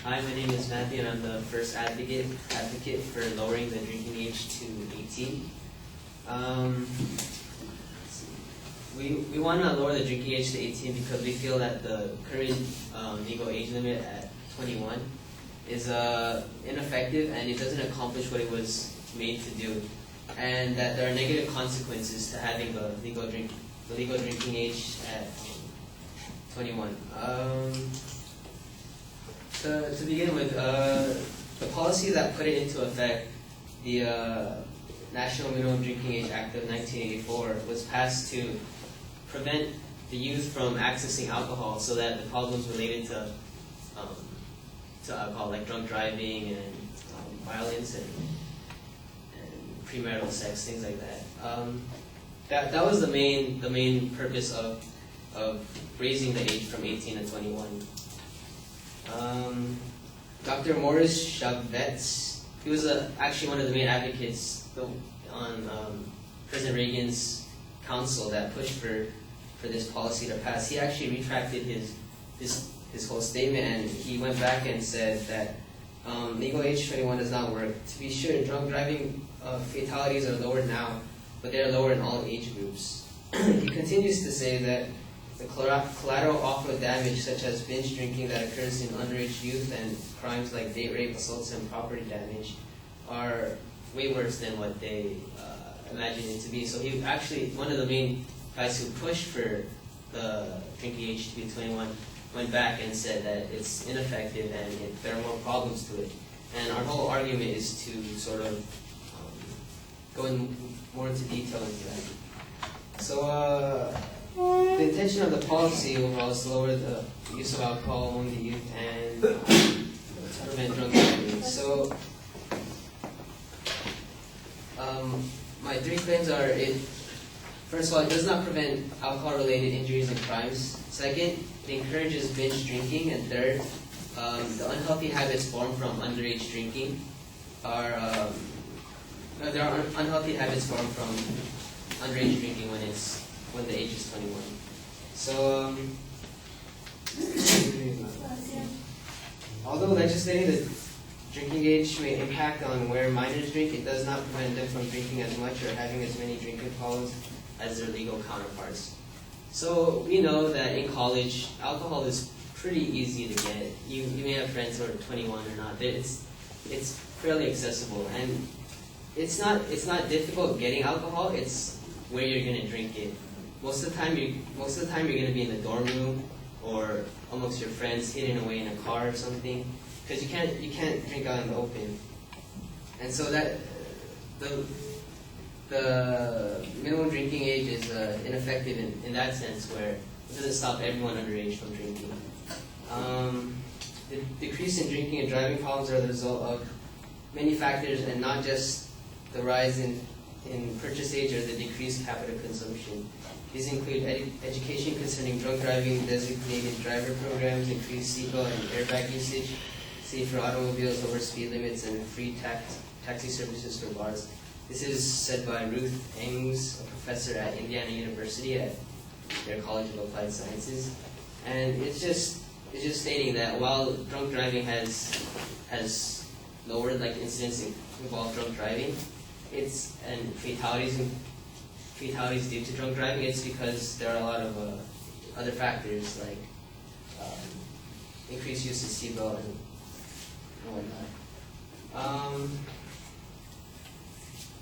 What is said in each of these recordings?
Hi, my name is Matthew, and I'm the first advocate for lowering the drinking age to 18. We want to lower the drinking age to 18 because we feel that the current legal age limit at 21 is ineffective, and it doesn't accomplish what it was made to do, and that there are negative consequences to having the legal drinking age at 21. To begin with, the policy that put it into effect, the National Minimum Drinking Age Act of 1984, was passed to prevent the youth from accessing alcohol, so that the problems related to alcohol, like drunk driving and violence and premarital sex, things like that. That was the main purpose of raising the age from 18 to 21. Dr. Morris Chavez, he was actually one of the main advocates on President Reagan's council that pushed for this policy to pass. He actually retracted his whole statement, and he went back and said that legal age 21 does not work. To be sure, drunk driving fatalities are lower now, but they are lower in all age groups. He continues to say that the collateral off-road damage, such as binge drinking that occurs in underage youth, and crimes like date rape, assaults, and property damage, are way worse than what they imagined it to be. So he actually, one of the main guys who pushed for the drinking age to be 21, went back and said that it's ineffective and there are more problems to it. And our whole argument is to sort of go in more into detail into that. So the intention of the policy overall is to lower the use of alcohol among the youth and prevent drunk driving. So my three claims are: first of all, it does not prevent alcohol-related injuries and crimes. Second, it encourages binge drinking. And third, the unhealthy habits formed from underage drinking are there are unhealthy habits formed from underage drinking when the age is 21. So, although legislating the drinking age may impact on where minors drink, it does not prevent them from drinking as much or having as many drinking problems as their legal counterparts. So we know that in college, alcohol is pretty easy to get. You may have friends who are 21 or not. It's fairly accessible, and it's not difficult getting alcohol. It's where you're going to drink it. Most of the time you're going to be in the dorm room or amongst your friends, hidden away in a car or something, because you can't drink out in the open. And so that the minimum drinking age is ineffective in that sense, where it doesn't stop everyone underage from drinking. The decrease in drinking and driving problems are the result of many factors, and not just the rise in purchase age or the decreased capital consumption. These include education concerning drunk driving, designated driver programs, increased seatbelt and airbag usage, safer automobiles over speed limits, and free taxi services for bars. This is said by Ruth Engs, a professor at Indiana University at their College of Applied Sciences. And it's just stating that while drunk driving has lowered, like, incidents involved drunk driving, and fatalities due to drunk driving, it's because there are a lot of other factors, like increased use of seatbelt and whatnot.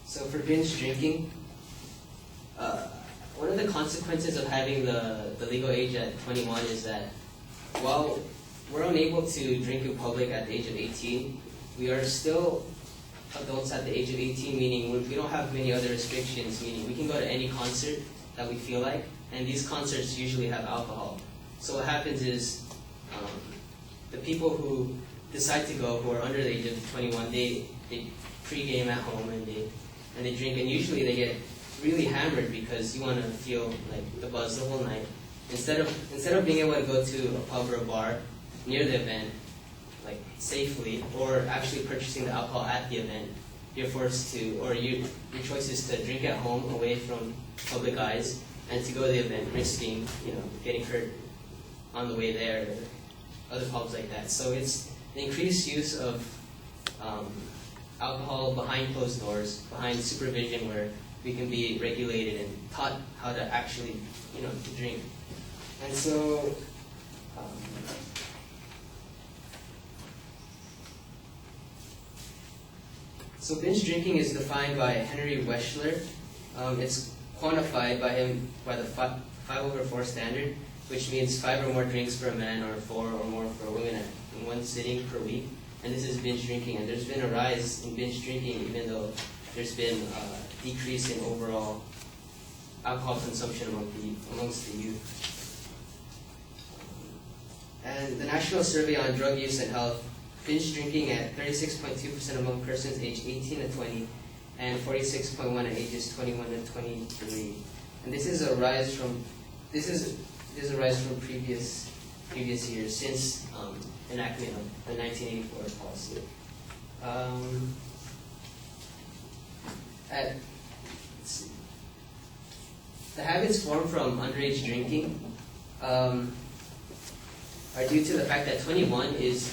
So for binge drinking, one of the consequences of having the legal age at 21 is that while we're unable to drink in public at the age of 18, we are still adults at the age of 18, meaning we don't have many other restrictions, meaning we can go to any concert that we feel like, and these concerts usually have alcohol. So what happens is the people who decide to go, who are under the age of 21, they pre-game at home and they drink, and usually they get really hammered because you want to feel like the buzz the whole night. Instead of being able to go to a pub or a bar near the event, like safely, or actually purchasing the alcohol at the event, you're forced to, or your choice is to drink at home away from public eyes, and to go to the event risking, getting hurt on the way there, other problems like that. So it's the increased use of alcohol behind closed doors, behind supervision, where we can be regulated and taught how to actually, to drink. And so, binge drinking is defined by Henry Weschler. It's quantified by him by the 5/4 standard, which means 5 or more drinks for a man or 4 or more for a woman in one sitting per week. And this is binge drinking. And there's been a rise in binge drinking, even though there's been a decrease in overall alcohol consumption amongst the youth. And the National Survey on Drug Use and Health, binge drinking at 36.2% among persons aged 18 to 20, and 46.1% at ages 21 to 23. And this is a rise from previous years since enactment of the 1984 policy. The habits formed from underage drinking are due to the fact that 21 is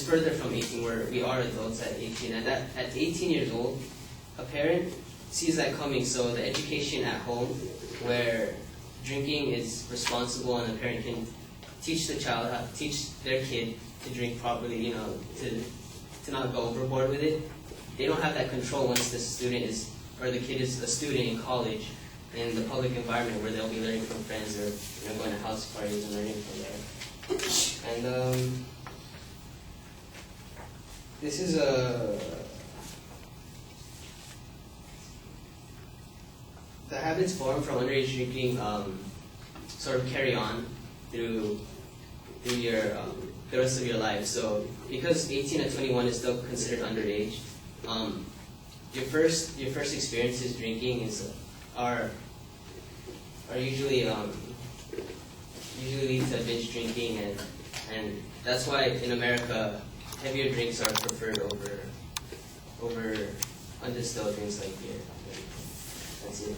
further from 18, where we are adults at 18. And that at 18 years old, a parent sees that coming, so the education at home, where drinking is responsible and the parent can teach the child, teach their kid to drink properly, to not go overboard with it. They don't have that control once the kid is a student in college, in the public environment, where they'll be learning from friends or going to house parties and learning from there. And this is the habits formed from underage drinking sort of carry on through your the rest of your life. So because 18 to 21 is still considered underage, your first experiences drinking are usually lead to binge drinking, and that's why in America heavier drinks are preferred over undistilled drinks like beer. That's it.